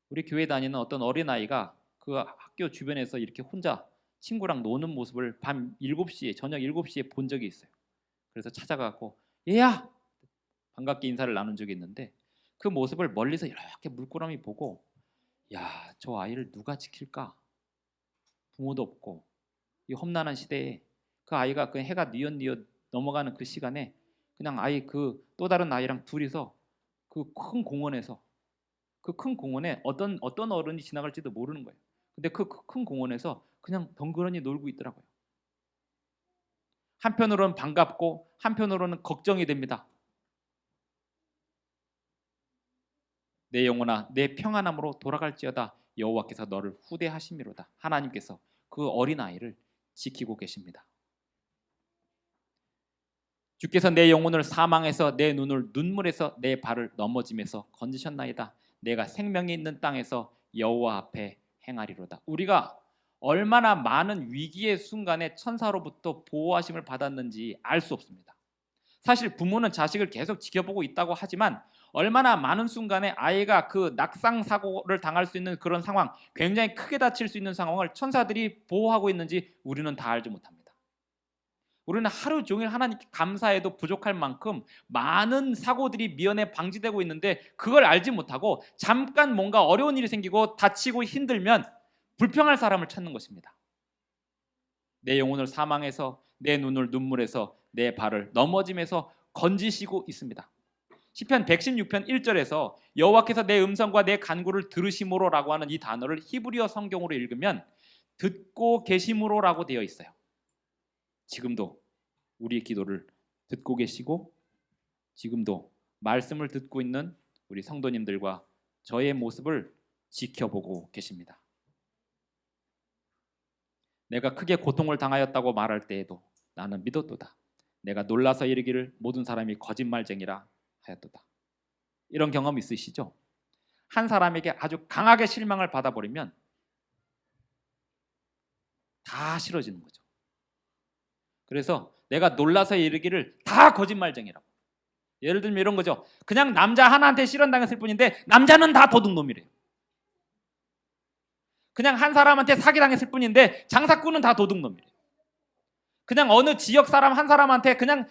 우리 교회 다니는 어떤 어린아이가 그 학교 주변에서 이렇게 혼자 친구랑 노는 모습을 밤 7시에 저녁 7시에 본 적이 있어요. 그래서 찾아가고 얘야! 반갑게 인사를 나눈 적이 있는데 그 모습을 멀리서 이렇게 물끄러미 보고 야, 저 아이를 누가 지킬까? 부모도 없고 이 험난한 시대에 그 아이가 그 해가 뉘엿뉘엿 넘어가는 그 시간에 그냥 그 또 다른 아이랑 둘이서 그 큰 공원에서 그 큰 공원에 어떤 어른이 지나갈지도 모르는 거예요. 근데 그 큰 공원에서 그냥 덩그러니 놀고 있더라고요. 한편으로는 반갑고 한편으로는 걱정이 됩니다. 내 영혼아 내 평안함으로 돌아갈지어다. 여호와께서 너를 후대하심이로다. 하나님께서 그 어린아이를 지키고 계십니다. 주께서 내 영혼을 사망에서 내 눈을 눈물에서 내 발을 넘어짐에서 건지셨나이다. 내가 생명이 있는 땅에서 여호와 앞에 행하리로다. 우리가 얼마나 많은 위기의 순간에 천사로부터 보호하심을 받았는지 알 수 없습니다. 사실 부모는 자식을 계속 지켜보고 있다고 하지만 얼마나 많은 순간에 아이가 그 낙상 사고를 당할 수 있는 그런 상황, 굉장히 크게 다칠 수 있는 상황을 천사들이 보호하고 있는지 우리는 다 알지 못합니다. 우리는 하루 종일 하나님께 감사해도 부족할 만큼 많은 사고들이 미연에 방지되고 있는데 그걸 알지 못하고 잠깐 뭔가 어려운 일이 생기고 다치고 힘들면 불평할 사람을 찾는 것입니다. 내 영혼을 사망에서 내 눈을 눈물에서 내 발을 넘어짐에서 건지시고 있습니다. 시편 116편 1절에서 여호와께서 내 음성과 내 간구를 들으심으로라고 하는 이 단어를 히브리어 성경으로 읽으면 듣고 계심으로라고 되어 있어요. 지금도 우리의 기도를 듣고 계시고 지금도 말씀을 듣고 있는 우리 성도님들과 저의 모습을 지켜보고 계십니다. 내가 크게 고통을 당하였다고 말할 때에도 나는 믿었도다. 내가 놀라서 이르기를 모든 사람이 거짓말쟁이라 하였도다. 이런 경험 있으시죠? 한 사람에게 아주 강하게 실망을 받아버리면 다 싫어지는 거죠. 그래서 내가 놀라서 이르기를 다 거짓말쟁이라고. 예를 들면 이런 거죠. 그냥 남자 하나한테 실현당했을 뿐인데 남자는 다 도둑놈이래요. 그냥 한 사람한테 사기당했을 뿐인데 장사꾼은 다 도둑놈이래요. 그냥 어느 지역 사람 한 사람한테 그냥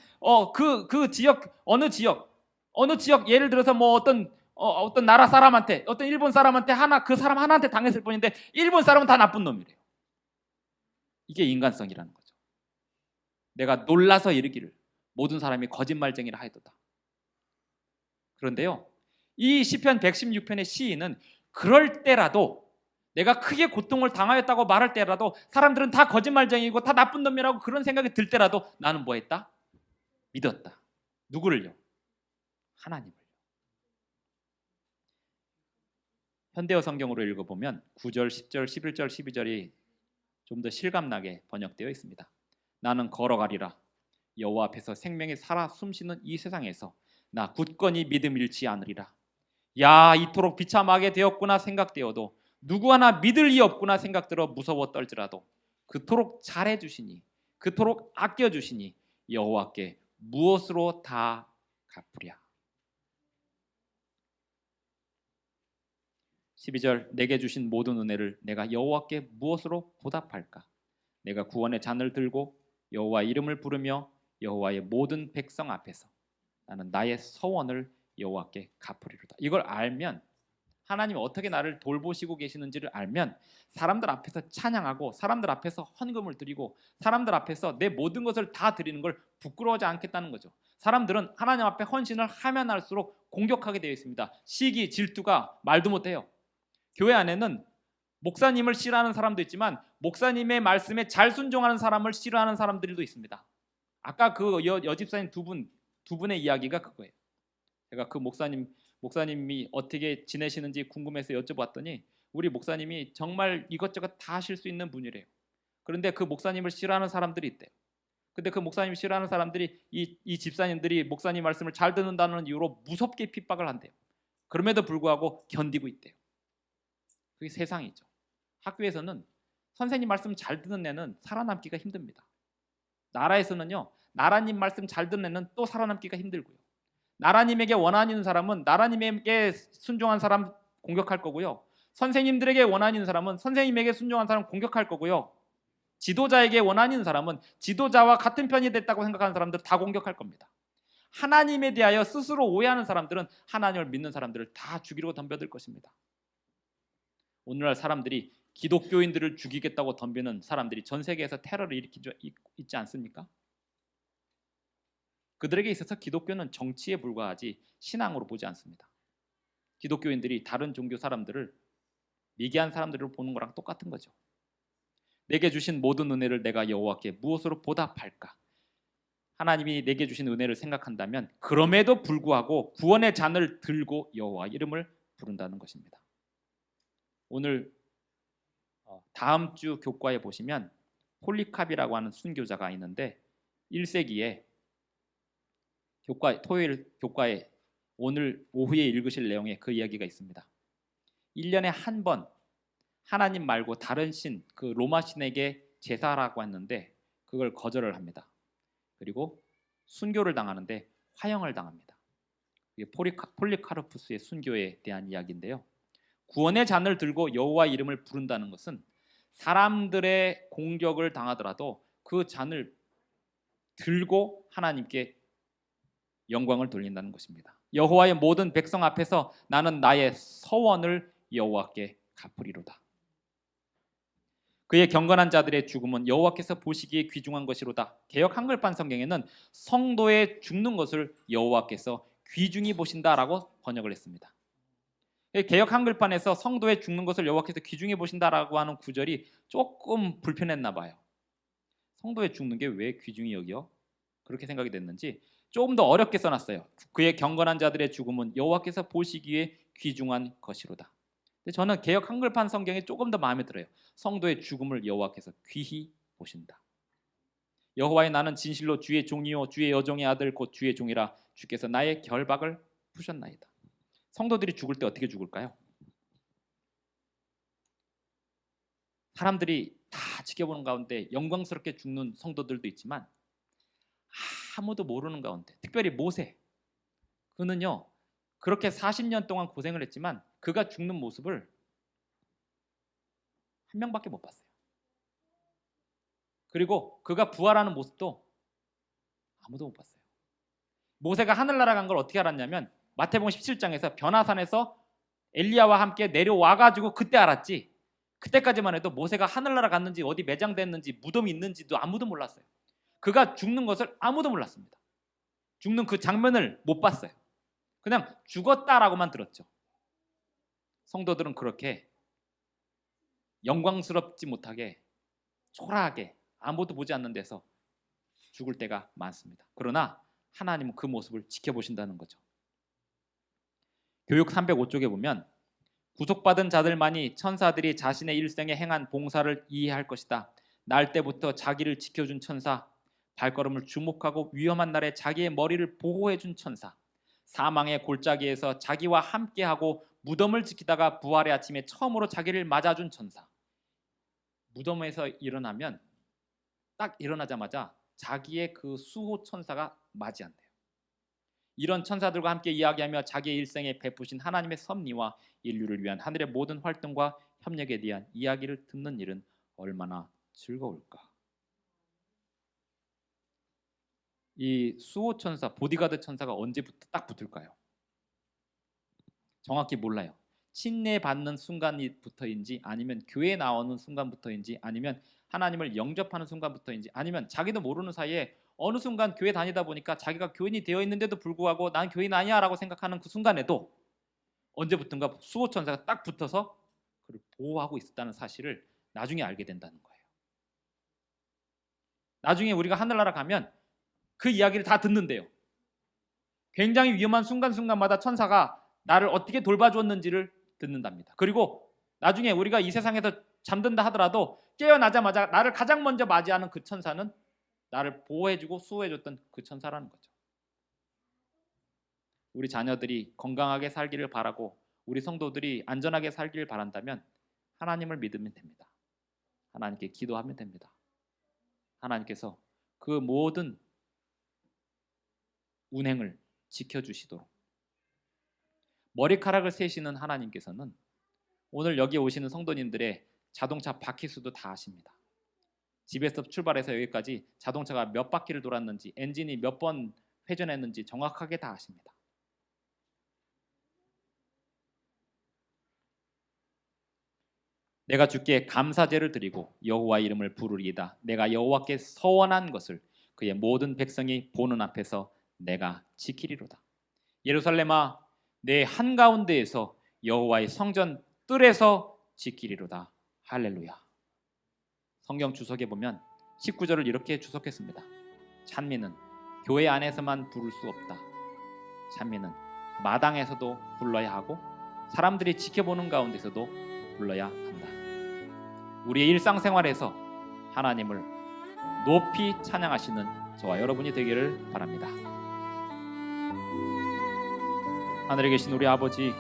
그 지역 어느 지역 예를 들어서 뭐 어떤 나라 사람한테 어떤 일본 사람한테 그 사람 하나한테 당했을 뿐인데 일본 사람은 다 나쁜 놈이래요. 이게 인간성이라는 거죠. 내가 놀라서 이르기를 모든 사람이 거짓말쟁이라 하였도다. 그런데요, 이 시편 116편의 시인은 그럴 때라도 내가 크게 고통을 당하였다고 말할 때라도 사람들은 다 거짓말쟁이고 다 나쁜 놈이라고 그런 생각이 들 때라도 나는 뭐 했다? 믿었다. 누구를요? 하나님을요. 현대어 성경으로 읽어보면 9절, 10절, 11절, 12절이 좀 더 실감나게 번역되어 있습니다. 나는 걸어가리라. 여호와 앞에서 생명이 살아 숨쉬는 이 세상에서 나 굳건히 믿음 잃지 않으리라. 야, 이토록 비참하게 되었구나 생각되어도 누구 하나 믿을 리 없구나 생각들어 무서워 떨지라도 그토록 잘해주시니 그토록 아껴주시니 여호와께 무엇으로 다 갚으랴. 12절 내게 주신 모든 은혜를 내가 여호와께 무엇으로 보답할까? 내가 구원의 잔을 들고 여호와 이름을 부르며 여호와의 모든 백성 앞에서 나는 나의 서원을 여호와께 갚으리로다. 이걸 알면 하나님이 어떻게 나를 돌보시고 계시는지를 알면 사람들 앞에서 찬양하고 사람들 앞에서 헌금을 드리고 사람들 앞에서 내 모든 것을 다 드리는 걸 부끄러워하지 않겠다는 거죠. 사람들은 하나님 앞에 헌신을 하면 할수록 공격하게 되어 있습니다. 시기, 질투가 말도 못해요. 교회 안에는 목사님을 싫어하는 사람도 있지만 목사님의 말씀에 잘 순종하는 사람을 싫어하는 사람들도 있습니다. 아까 그 여집사님 두 분의 이야기가 그거예요. 제가 그 목사님이 어떻게 지내시는지 궁금해서 여쭤봤더니 우리 목사님이 정말 이것저것 다 하실 수 있는 분이래요. 그런데 그 목사님을 싫어하는 사람들이 있대요. 근데 그 목사님 싫어하는 사람들이 이 집사님들이 목사님 말씀을 잘 듣는다는 이유로 무섭게 핍박을 한대요. 그럼에도 불구하고 견디고 있대요. 그게 세상이죠. 학교에서는 선생님 말씀 잘 듣는 애는 살아남기가 힘듭니다. 나라에서는요, 나라님 말씀 잘 듣는 애는 또 살아남기가 힘들고요. 나라님에게 원한 있는 사람은 나라님에게 순종한 사람 공격할 거고요. 선생님들에게 원한 있는 사람은 선생님에게 순종한 사람 공격할 거고요. 지도자에게 원한 있는 사람은 지도자와 같은 편이 됐다고 생각하는 사람들 다 공격할 겁니다. 하나님에 대하여 스스로 오해하는 사람들은 하나님을 믿는 사람들을 다 죽이려고 덤벼들 것입니다. 오늘날 사람들이 기독교인들을 죽이겠다고 덤비는 사람들이 전 세계에서 테러를 일으키고 있지 않습니까? 그들에게 있어서 기독교는 정치에 불과하지 신앙으로 보지 않습니다. 기독교인들이 다른 종교 사람들을 미개한 사람들을 보는 거랑 똑같은 거죠. 내게 주신 모든 은혜를 내가 여호와께 무엇으로 보답할까? 하나님이 내게 주신 은혜를 생각한다면 그럼에도 불구하고 구원의 잔을 들고 여호와 이름을 부른다는 것입니다. 오늘 다음 주 교과에 보시면 폴리캅이라고 하는 순교자가 있는데 1세기에 토요일 교과에 오늘 오후에 읽으실 내용에 그 이야기가 있습니다. 1년에 한 번 하나님 말고 다른 신, 그 로마 신에게 제사라고 했는데 그걸 거절을 합니다. 그리고 순교를 당하는데 화형을 당합니다. 이게 폴리카르푸스의 순교에 대한 이야기인데요. 구원의 잔을 들고 여호와 이름을 부른다는 것은 사람들의 공격을 당하더라도 그 잔을 들고 하나님께 영광을 돌린다는 것입니다. 여호와의 모든 백성 앞에서 나는 나의 서원을 여호와께 갚으리로다. 그의 경건한 자들의 죽음은 여호와께서 보시기에 귀중한 것이로다. 개역 한글판 성경에는 성도의 죽는 것을 여호와께서 귀중히 보신다라고 번역을 했습니다. 개역 한글판에서 성도의 죽는 것을 여호와께서 귀중히 보신다라고 하는 구절이 조금 불편했나 봐요. 성도의 죽는 게 왜 귀중히 여겨? 그렇게 생각이 됐는지 조금 더 어렵게 써놨어요. 그의 경건한 자들의 죽음은 여호와께서 보시기에 귀중한 것이로다. 근데 저는 개역 한글판 성경이 조금 더 마음에 들어요. 성도의 죽음을 여호와께서 귀히 보신다. 여호와의 나는 진실로 주의 종이요 주의 여종의 아들 곧 주의 종이라 주께서 나의 결박을 푸셨나이다. 성도들이 죽을 때 어떻게 죽을까요? 사람들이 다 지켜보는 가운데 영광스럽게 죽는 성도들도 있지만 아무도 모르는 가운데, 특별히 모세, 그는요 그렇게 40년 동안 고생을 했지만 그가 죽는 모습을 한 명밖에 못 봤어요. 그리고 그가 부활하는 모습도 아무도 못 봤어요. 모세가 하늘나라 간 걸 어떻게 알았냐면 마태복음 17장에서 변화산에서 엘리야와 함께 내려와가지고 그때 알았지, 그때까지만 해도 모세가 하늘나라 갔는지 어디 매장됐는지 무덤이 있는지도 아무도 몰랐어요. 그가 죽는 것을 아무도 몰랐습니다. 죽는 그 장면을 못 봤어요. 그냥 죽었다라고만 들었죠. 성도들은 그렇게 영광스럽지 못하게 초라하게 아무도 보지 않는 데서 죽을 때가 많습니다. 그러나 하나님은 그 모습을 지켜보신다는 거죠. 교육 305쪽에 보면 구속받은 자들만이 천사들이 자신의 일생에 행한 봉사를 이해할 것이다. 날 때부터 자기를 지켜준 천사, 발걸음을 주목하고 위험한 날에 자기의 머리를 보호해준 천사, 사망의 골짜기에서 자기와 함께하고 무덤을 지키다가 부활의 아침에 처음으로 자기를 맞아준 천사. 무덤에서 일어나면 딱 일어나자마자 자기의 그 수호 천사가 맞이한대요. 이런 천사들과 함께 이야기하며 자기의 일생에 베푸신 하나님의 섭리와 인류를 위한 하늘의 모든 활동과 협력에 대한 이야기를 듣는 일은 얼마나 즐거울까. 이 수호 천사, 보디가드 천사가 언제부터 딱 붙을까요? 정확히 몰라요. 침례받는 순간부터인지 아니면 교회 나오는 순간부터인지 아니면 하나님을 영접하는 순간부터인지 아니면 자기도 모르는 사이에 어느 순간 교회 다니다 보니까 자기가 교인이 되어 있는데도 불구하고 난 교인 아니야 라고 생각하는 그 순간에도 언제부턴가 수호천사가 딱 붙어서 그를 보호하고 있었다는 사실을 나중에 알게 된다는 거예요. 나중에 우리가 하늘나라 가면 그 이야기를 다 듣는데요. 굉장히 위험한 순간순간마다 천사가 나를 어떻게 돌봐주었는지를 듣는답니다. 그리고 나중에 우리가 이 세상에서 잠든다 하더라도 깨어나자마자 나를 가장 먼저 맞이하는 그 천사는 나를 보호해주고 수호해줬던 그 천사라는 거죠. 우리 자녀들이 건강하게 살기를 바라고 우리 성도들이 안전하게 살기를 바란다면 하나님을 믿으면 됩니다. 하나님께 기도하면 됩니다. 하나님께서 그 모든 운행을 지켜주시도록. 머리카락을 세시는 하나님께서는 오늘 여기 오시는 성도님들의 자동차 바퀴수도 다 아십니다. 집에서 출발해서 여기까지 자동차가 몇 바퀴를 돌았는지, 엔진이 몇 번 회전했는지 정확하게 다 아십니다. 내가 주께 감사제를 드리고 여호와 이름을 부르리이다. 내가 여호와께 서원한 것을 그의 모든 백성이 보는 앞에서 내가 지키리로다. 예루살렘아, 내 한가운데에서 여호와의 성전 뜰에서 지키리로다. 할렐루야. 성경 주석에 보면 19절을 이렇게 주석했습니다. 찬미는 교회 안에서만 부를 수 없다. 찬미는 마당에서도 불러야 하고 사람들이 지켜보는 가운데서도 불러야 한다. 우리의 일상생활에서 하나님을 높이 찬양하시는 저와 여러분이 되기를 바랍니다. 하늘에 계신 우리 아버지,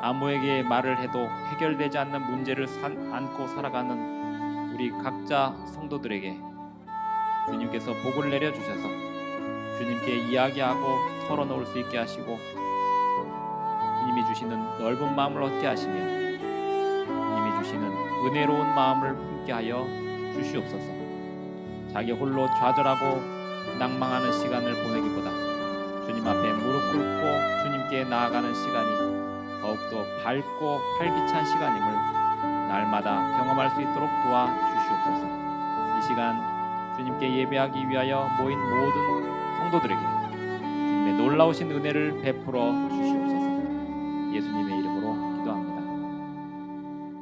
아무에게 말을 해도 해결되지 않는 문제를 안고 살아가는 우리 각자 성도들에게 주님께서 복을 내려주셔서 주님께 이야기하고 털어놓을 수 있게 하시고 주님이 주시는 넓은 마음을 얻게 하시며 주님이 주시는 은혜로운 마음을 품게 하여 주시옵소서. 자기 홀로 좌절하고 낭망하는 시간을 보내기보다 주님 앞에 무릎 꿇고 주님께 나아가는 시간이 더욱더 밝고 활기찬 시간임을 날마다 경험할 수 있도록 도와주시옵소서. 이 시간 주님께 예배하기 위하여 모인 모든 성도들에게 주님의 놀라우신 은혜를 베풀어 주시옵소서.